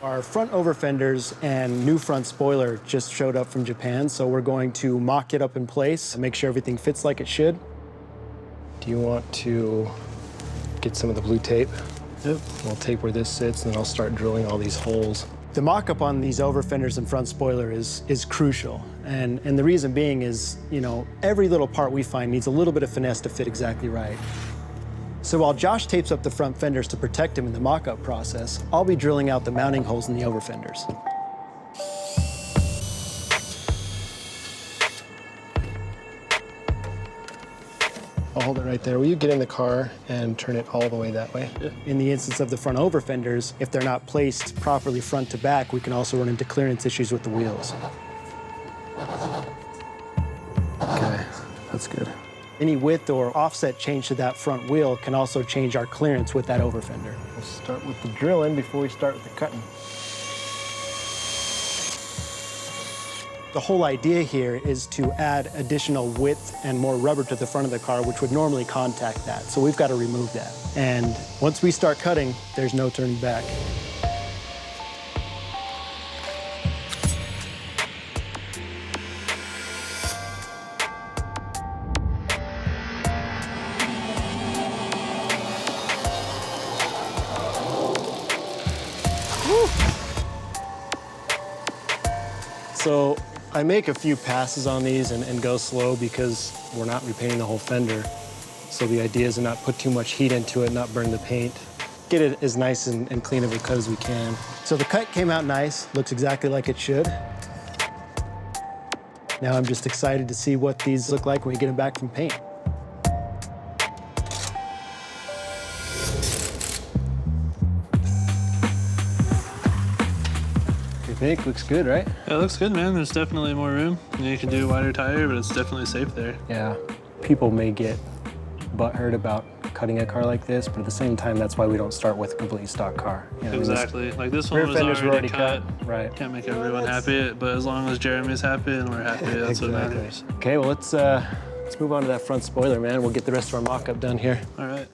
Our front over fenders and new front spoiler just showed up from Japan, so we're going to mock it up in place and make sure everything fits like it should. Do you want to get some of the blue tape? Yep. We'll tape where this sits, and then I'll start drilling all these holes. The mock-up on these over fenders and front spoiler is crucial, and the reason being is, you know, every little part we find needs a little bit of finesse to fit exactly right. So while Josh tapes up the front fenders to protect him in the mock-up process, I'll be drilling out the mounting holes in the over fenders. I'll hold it right there. Will you get in the car and turn it all the way that way? In the instance of the front over fenders, if they're not placed properly front to back, we can also run into clearance issues with the wheels. Okay, that's good. Any width or offset change to that front wheel can also change our clearance with that over fender. We'll start with the drilling before we start with the cutting. The whole idea here is to add additional width and more rubber to the front of the car, which would normally contact that. So we've got to remove that. And once we start cutting, there's no turning back. So I make a few passes on these and go slow because we're not repainting the whole fender. So the idea is to not put too much heat into it, not burn the paint. Get it as nice and clean of a cut as we can. So the cut came out nice, looks exactly like it should. Now I'm just excited to see what these look like when we get them back from paint. I think looks good, right? Yeah, it looks good, man. There's definitely more room. You can do a wider tire, but it's definitely safe there. Yeah. People may get butthurt about cutting a car like this, but at the same time, that's why we don't start with a completely stock car. You know, Exactly. Like this rear one was fenders were already cut. Right. Can't make everyone happy, but as long as Jeremy's happy and we're happy, that's what matters. Okay, well, let's move on to that front spoiler, man. We'll get the rest of our mock-up done here. All right.